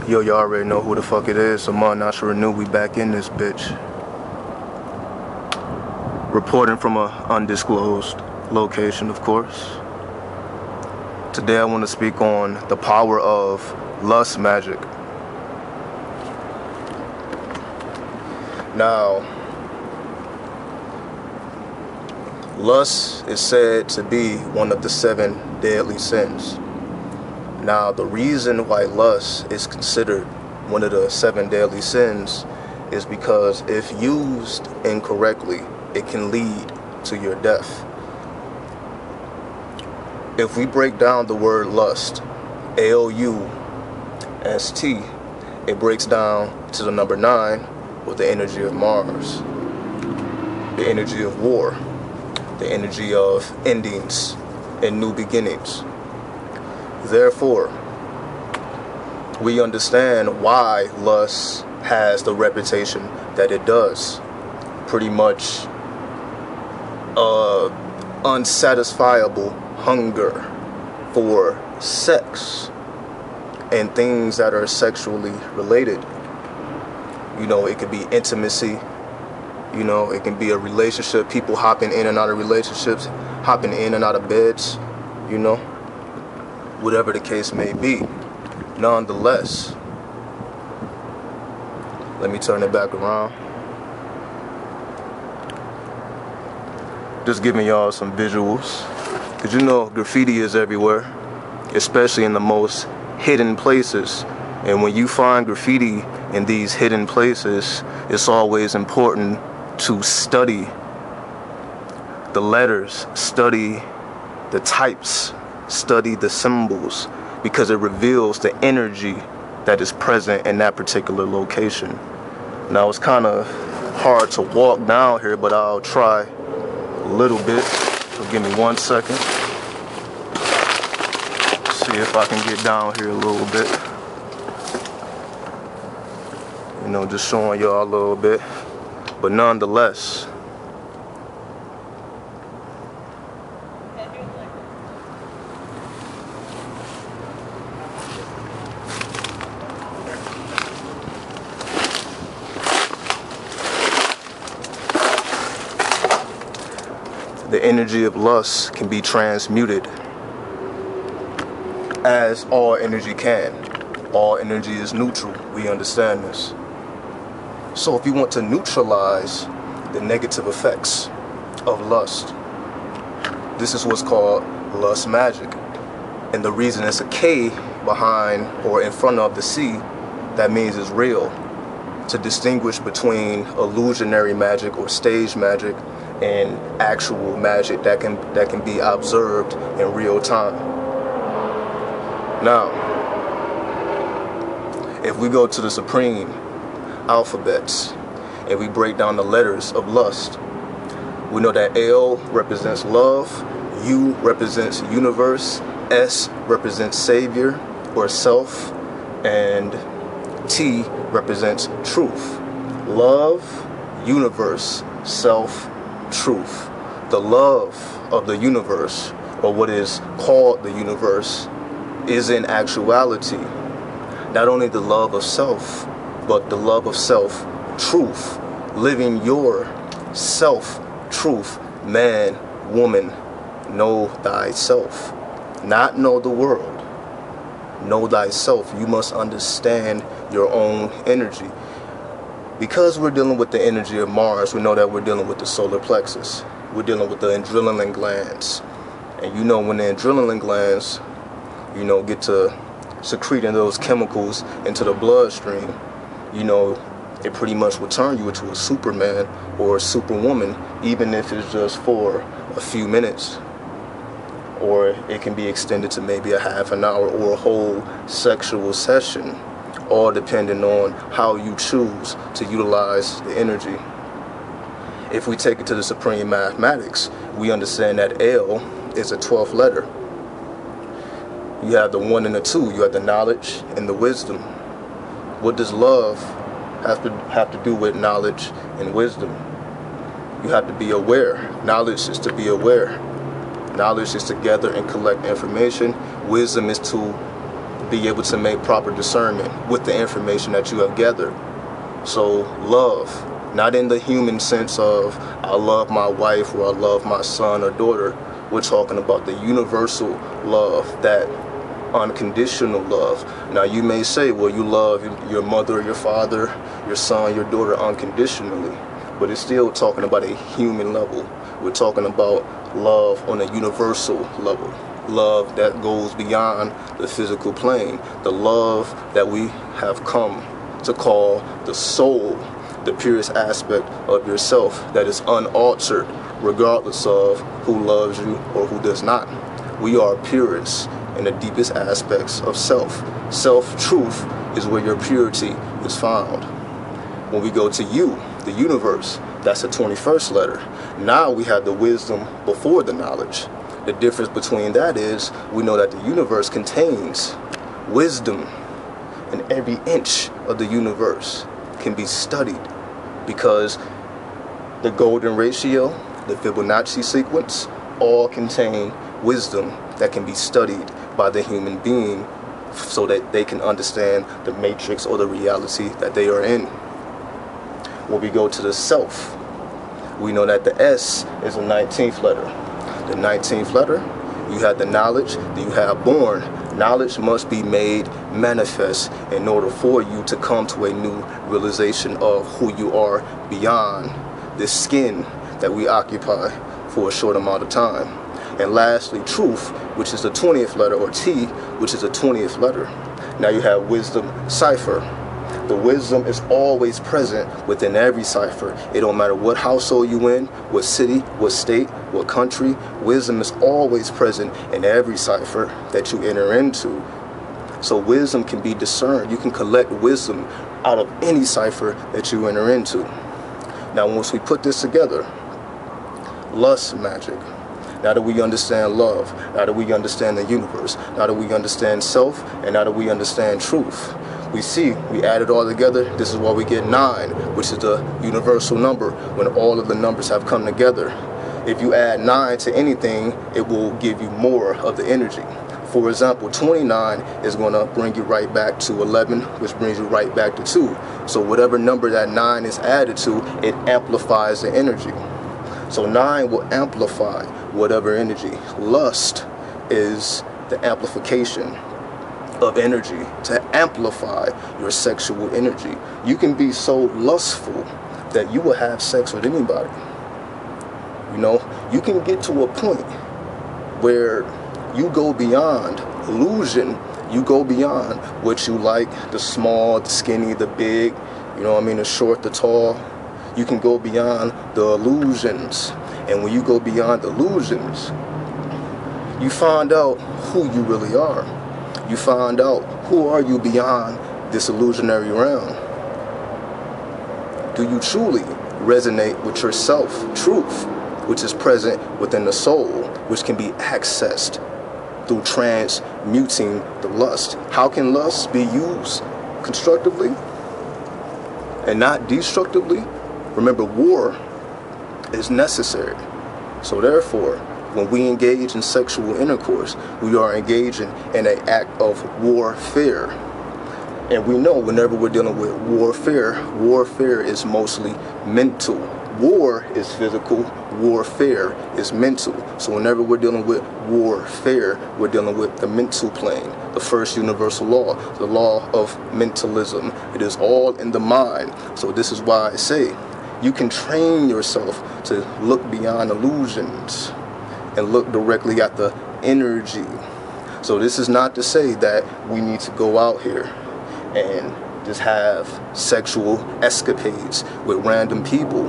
Yo, y'all already know who the fuck it is. Asharenu, we back in this bitch. Reporting from a undisclosed location, of course. Today I want to speak on the power of lust magic. Now, lust is said to be one of the 7 deadly sins. Now, the reason why lust is considered one of the 7 deadly sins is because if used incorrectly, it can lead to your death. If we break down the word lust, L-U-S-T, it breaks down to the number 9 with the energy of Mars, the energy of war, the energy of endings and new beginnings. Therefore, we understand why lust has the reputation that it does. Pretty much unsatisfiable hunger for sex and things that are sexually related. You know, it could be intimacy. You know, it can be a relationship, people hopping in and out of relationships, hopping in and out of beds, you know, whatever the case may be. Nonetheless, let me turn it back around. Just giving y'all some visuals. Because you know, graffiti is everywhere, especially in the most hidden places. And when you find graffiti in these hidden places, it's always important to study the letters, study the types, study the symbols, because it reveals the energy that is present in that particular location. Now, it's kind of hard to walk down here, but I'll try a little bit. So give me 1 second. See if I can get down here a little bit. You know, just showing y'all a little bit. But nonetheless, the energy of lust can be transmuted, as all energy can. All energy is neutral. We understand this. So if you want to neutralize the negative effects of lust, this is what's called lust magic. And the reason it's a K behind or in front of the C, that means it's real. To distinguish between illusionary magic or stage magic and actual magic that can be observed in real time. Now, if we go to the supreme alphabets and we break down the letters of lust, we know that L represents love, U represents universe, S represents savior or self, and T represents truth. Love, universe, self, truth. The love of the universe, or what is called the universe, is in actuality not only the love of self, but the love of self truth, living your self truth. Man, woman, know thyself, not know the world. Know thyself. You must understand your own energy. Because we're dealing with the energy of Mars, we know that we're dealing with the solar plexus. We're dealing with the adrenaline glands. And you know, when the adrenaline glands, you know, get to secreting those chemicals into the bloodstream, you know, it pretty much will turn you into a Superman or a Superwoman, even if it's just for a few minutes. Or it can be extended to maybe a half an hour or a whole sexual session, all depending on how you choose to utilize the energy. If we take it to the supreme mathematics, we understand that L is a 12th letter. You have the 1 and the 2. You have the knowledge and the wisdom. What does love have to do with knowledge and wisdom? You have to be aware. Knowledge is to be aware. Knowledge is to gather and collect information. Wisdom is to be able to make proper discernment with the information that you have gathered. So love, not in the human sense of I love my wife or I love my son or daughter. We're talking about the universal love, that unconditional love. Now you may say, well, you love your mother, your father, your son, your daughter unconditionally, but it's still talking about a human level. We're talking about love on a universal level, love that goes beyond the physical plane, the love that we have come to call the soul, the purest aspect of yourself that is unaltered regardless of who loves you or who does not. We are purest in the deepest aspects of self. Self-truth is where your purity is found. When we go to you, the universe, that's the 21st letter. Now we have the wisdom before the knowledge. The difference between that is we know that the universe contains wisdom, and every inch of the universe can be studied because the golden ratio, the Fibonacci sequence, all contain wisdom that can be studied by the human being so that they can understand the matrix or the reality that they are in. When we go to the self, we know that the S is the 19th letter. The 19th letter, you have the knowledge that you have born. Knowledge must be made manifest in order for you to come to a new realization of who you are beyond this skin that we occupy for a short amount of time. And lastly, truth, which is the 20th letter, or T, which is the 20th letter. Now you have wisdom cipher. The wisdom is always present within every cipher. It don't matter what household you in, what city, what state, what country. Wisdom is always present in every cipher that you enter into. So wisdom can be discerned. You can collect wisdom out of any cipher that you enter into. Now once we put this together, lust magic. Now that we understand love, now that we understand the universe, now that we understand self, and now that we understand truth, we see, we add it all together. This is why we get 9, which is the universal number when all of the numbers have come together. If you add 9 to anything, it will give you more of the energy. For example, 29 is going to bring you right back to 11, which brings you right back to 2. So whatever number that 9 is added to, it amplifies the energy. So 9 will amplify whatever energy. Lust is the amplification of energy, to amplify your sexual energy. You can be so lustful that you will have sex with anybody. You know, you can get to a point where you go beyond illusion. You go beyond what you like, the small, the skinny, the big, you know what I mean, the short, the tall. You can go beyond the illusions. And when you go beyond illusions, you find out who you really are. You find out who are you beyond this illusionary realm. Do you truly resonate with your self-truth, which is present within the soul, which can be accessed through transmuting the lust? How can lust be used constructively and not destructively? Remember, war is necessary. So therefore, when we engage in sexual intercourse, we are engaging in an act of warfare. And we know whenever we're dealing with warfare, warfare is mostly mental. War is physical, warfare is mental. So whenever we're dealing with warfare, we're dealing with the mental plane, the first universal law, the law of mentalism. It is all in the mind. So this is why I say you can train yourself to look beyond illusions and look directly at the energy. So this is not to say that we need to go out here and just have sexual escapades with random people.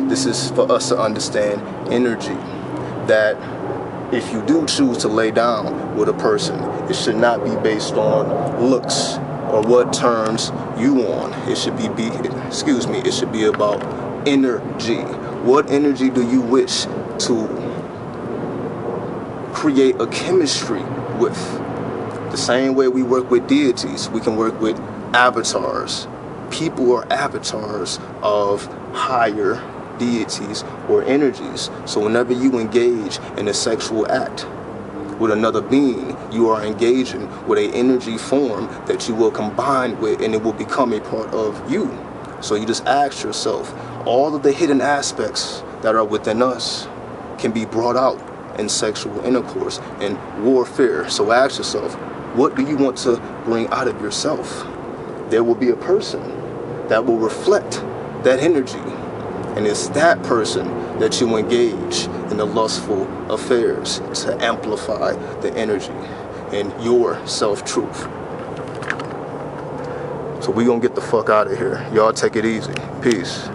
This is for us to understand energy, that if you do choose to lay down with a person, it should not be based on looks or what turns you on. It should be it should be about energy. What energy do you wish to create a chemistry with? The same way we work with deities, we can work with avatars. People are avatars of higher deities or energies. So whenever you engage in a sexual act, with another being, you are engaging with an energy form that you will combine with, and it will become a part of you. So you just ask yourself, all of the hidden aspects that are within us can be brought out in sexual intercourse and warfare. So ask yourself, what do you want to bring out of yourself? There will be a person that will reflect that energy, and it's that person that you engage in the lustful affairs to amplify the energy and your self-truth. So we gonna get the fuck out of here. Y'all take it easy. Peace.